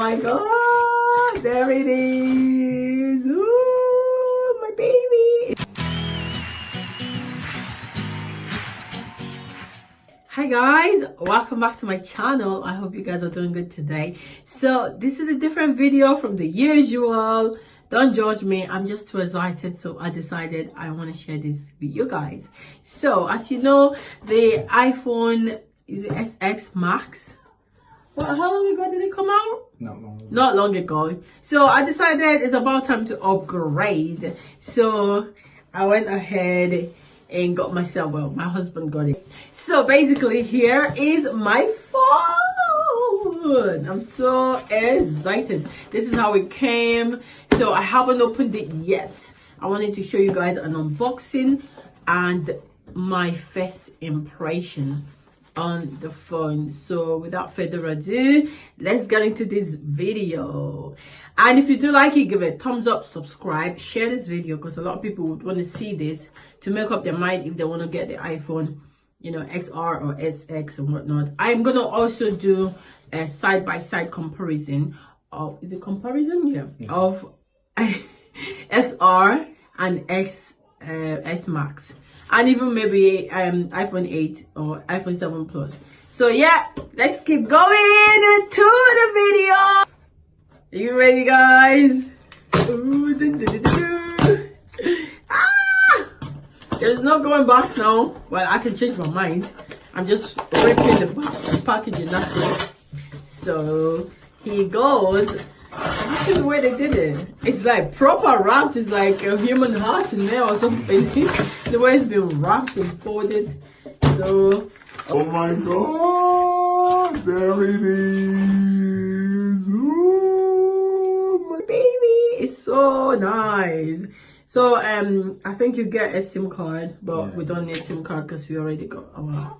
my god, there it is. Ooh, my baby. Hi guys, welcome back to my channel. I hope you guys are doing good today. So this is a different video from the usual. Don't judge me, I'm just too excited, so I decided I want to share this with you guys. So as you know, the iPhone is the SX Max. Well, how long ago did it come out? Not long ago. So I decided it's about time to upgrade. So I went ahead and got myself, well, my husband got it. So basically here is my phone. I'm so excited. This is how it came. So I haven't opened it yet. I wanted to show you guys an unboxing and my first impression on the phone. So without further ado, let's get into this video. And if you do like it, give it a thumbs up, subscribe, share this video, because a lot of people would want to see this to make up their mind if they want to get the iPhone, you know, XR or SX and whatnot. I'm gonna also do a side-by-side comparison of, is it comparison? Yeah, of SR and S Max, and even maybe iPhone 8 or iPhone 7 Plus. So yeah, let's keep going to the video. Are you ready, guys? Ooh, there's no going back now. Well, I can change my mind. I'm just ripping the packaging, that's it. So here goes. This is the way they did it. It's like proper wrapped. It's like a human heart in there or something. The way it's been wrapped and folded. So, oh my god, there it is. Ooh, my baby, it's so nice. So I think you get a SIM card, but we don't need SIM card because we already got our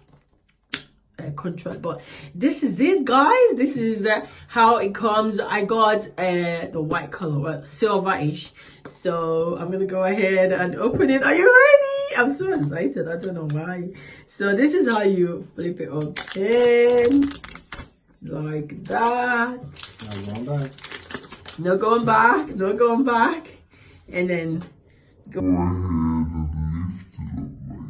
contract. But this is it, guys. This is how it comes. I got the white color, well, silverish. So I'm gonna go ahead and open it. Are you ready? I'm so excited. I don't know why. So this is how you flip it open, like that. No going back. No going back. And then go ahead and lift it up like this.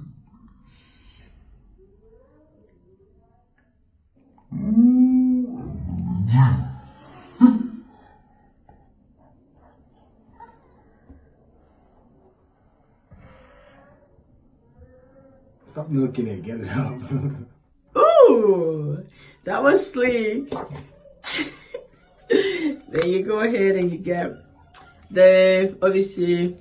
Stop looking at it, get it out. Ooh, that was sleek. Then you go ahead and you get the obviously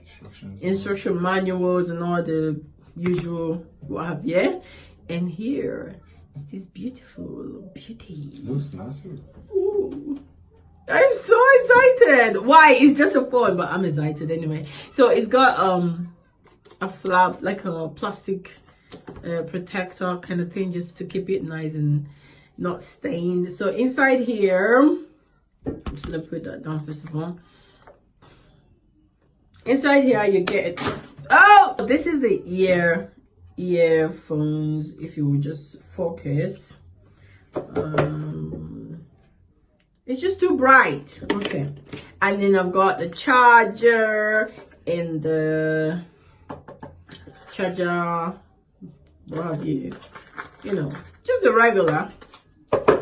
instruction manuals and all the usual what have you. And here is this beautiful beauty. Looks nice. Ooh, I'm so excited. Why? It's just a phone, but I'm excited anyway. So it's got a flap, like a plastic protector kind of thing, just to keep it nice and not stained. So inside here, I'm just gonna put that down first of all. Inside here you get, oh, this is the earphones. If you would just focus, it's just too bright. Okay, and then I've got the charger and the charger, what have you know, just the regular.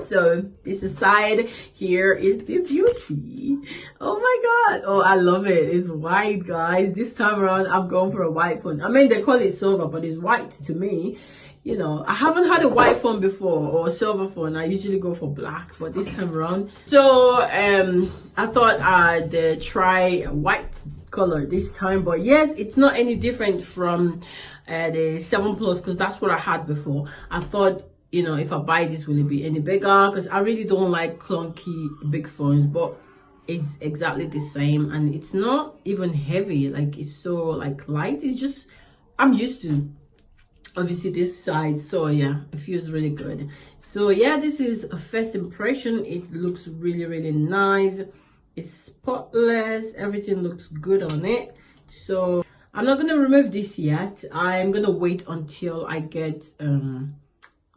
So this side here is the beauty. Oh my god, oh, I love it. It's white, guys. This time around I'm going for a white phone. I mean, they call it silver, but it's white to me. You know, I haven't had a white phone before or a silver phone. I usually go for black, but this time around, so I thought I'd try a white color this time. But yes, it's not any different from the 7 Plus, because that's what I had before. I thought, you know, if I buy this, will it be any bigger? Because I really don't like clunky big phones, but it's exactly the same, and it's not even heavy. Like, it's so like light. It's just, I'm used to obviously this side. So yeah, it feels really good. So yeah, this is a first impression. It looks really, really nice. It's spotless. Everything looks good on it. So I'm not gonna remove this yet. I'm gonna wait until I get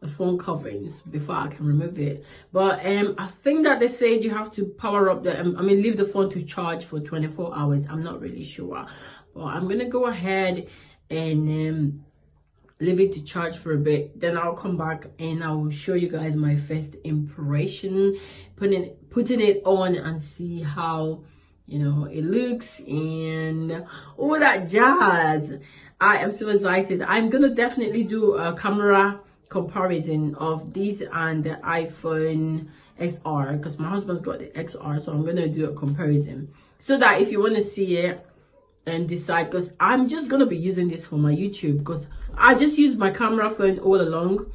phone coverings before I can remove it. But I think that they said you have to power up the leave the phone to charge for 24 hours. I'm not really sure, but I'm gonna go ahead and leave it to charge for a bit. Then I'll come back and I will show you guys my first impression, putting it on and see how it looks and all that jazz. I am so excited. I'm gonna definitely do a camera comparison of these and the iPhone XR, because my husband's got the XR, so I'm gonna do a comparison so that if you want to see it and decide, because I'm just gonna be using this for my YouTube, because I just use my camera phone all along.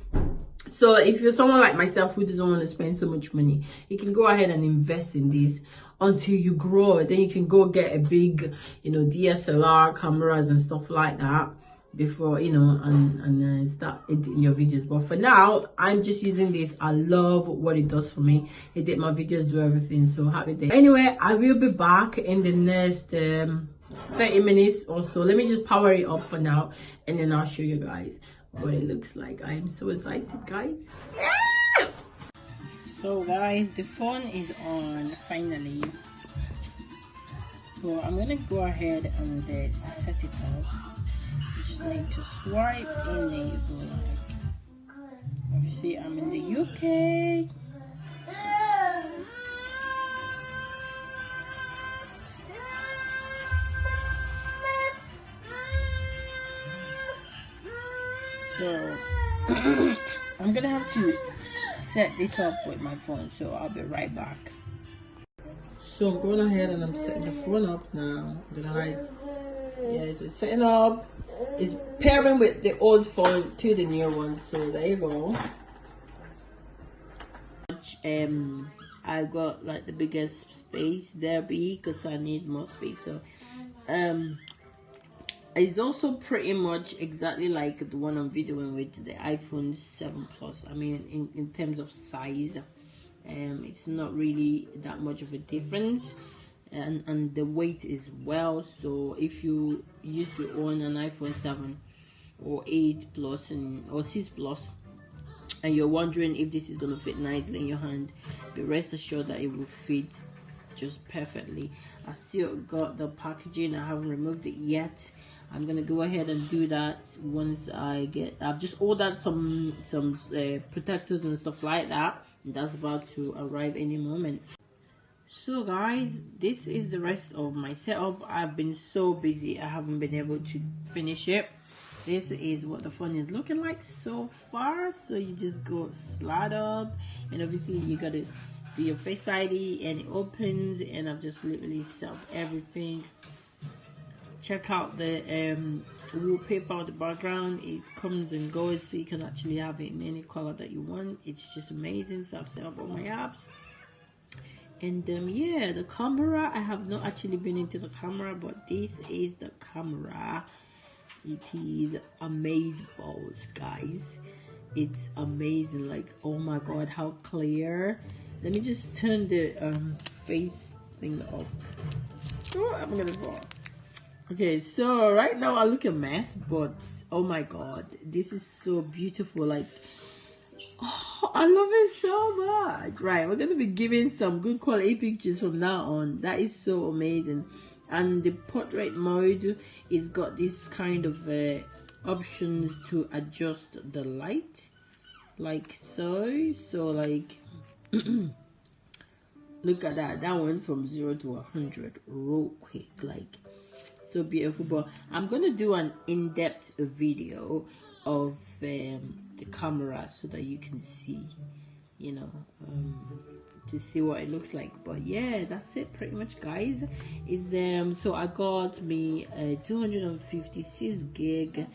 So if you're someone like myself who doesn't want to spend so much money, you can go ahead and invest in this until you grow. Then you can go get a big DSLR cameras and stuff like that before and start editing your videos. But for now, I'm just using this. I love what it does for me. Edit my videos, do everything. So happy day. Anyway, I will be back in the next 30 minutes or so. Let me just power it up for now, and then I'll show you guys what it looks like. I am so excited, guys. Yeah! So guys, the phone is on finally. So I'm gonna go ahead and set it up. You just need to swipe and then you go like, obviously I'm in the UK. So I'm gonna have to set this up with my phone, so I'll be right back. So I'm going ahead and I'm setting the phone up now. I'm gonna hide. Yeah, so it's setting up. It's pairing with the old phone to the new one. So there you go. I got like the biggest space there because I need more space. So it's also pretty much exactly like the one I'm videoing with the iPhone 7 Plus. I mean, in terms of size, it's not really that much of a difference, and the weight is well. So if you used to own an iPhone 7 or 8 Plus or 6 Plus, and you're wondering if this is going to fit nicely in your hand, be rest assured that it will fit just perfectly. I still got the packaging. I haven't removed it yet. I'm gonna go ahead and do that once I've just ordered some protectors and stuff like that, and that's about to arrive any moment. So guys, this is the rest of my setup. I've been so busy, I haven't been able to finish it. This is what the phone is looking like so far. So you just go slide up, and obviously you gotta do your Face ID and it opens, and I've just literally set up everything. Check out the wallpaper on the background. It comes and goes, so you can actually have it in any color that you want. It's just amazing. So I've set up all my apps, and yeah, the camera, I have not actually been into the camera, but this is the camera. It is amazing, balls, guys. It's amazing. Like, oh my god, how clear. Let me just turn the face thing up. Oh, I'm gonna fall. Okay, so right now I look a mess, but oh my god, this is so beautiful. Like, oh, I love it so much. Right, we're gonna be giving some good quality pictures from now on. That is so amazing. And the portrait mode is got this kind of options to adjust the light, like so. So like look at that went from 0 to 100 real quick. Like, so beautiful. But I'm gonna do an in-depth video of the camera so that you can see, to see what it looks like. But yeah, that's it pretty much, guys. Is so I got me a 256 gig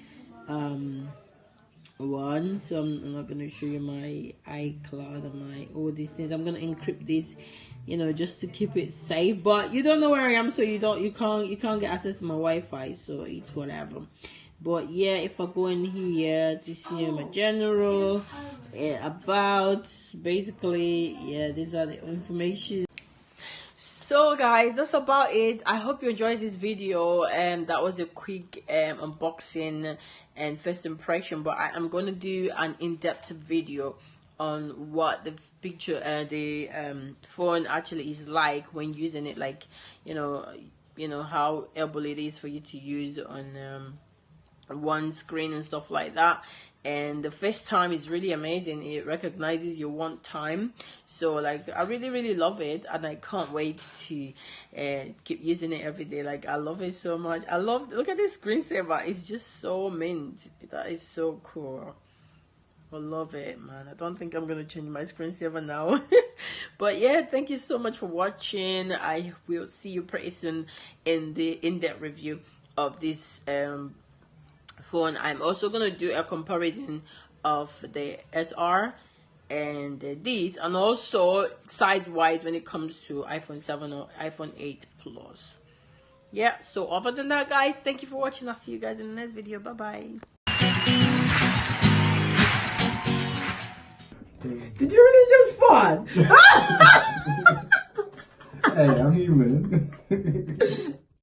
one. So I'm not gonna show you my iCloud and all these things. I'm gonna encrypt this, just to keep it safe. But you don't know where I am, so you can't get access to my Wi-Fi, so it's whatever. But yeah, if I go in here to see my general, about, basically, yeah, these are the information. So guys, that's about it. I hope you enjoyed this video. That was a quick unboxing and first impression, but I am going to do an in-depth video on what the picture the phone actually is like when using it, like you know how able it is for you to use on one screen and stuff like that. And the first time is really amazing. It recognizes your one time, so like I really love it, and I can't wait to keep using it every day. Like I love it so much. Look at this screensaver, it's just so mint. That is so cool. I love it, man. I don't think I'm gonna change my screensaver now. But yeah, thank you so much for watching. I will see you pretty soon in the in-depth review of this phone. I'm also gonna do a comparison of the SR and these, and also size wise when it comes to iPhone 7 or iPhone 8 Plus. Yeah, so other than that, guys, thank you for watching. I'll see you guys in the next video. Bye bye. Did you really just fart? Hey, I'm human.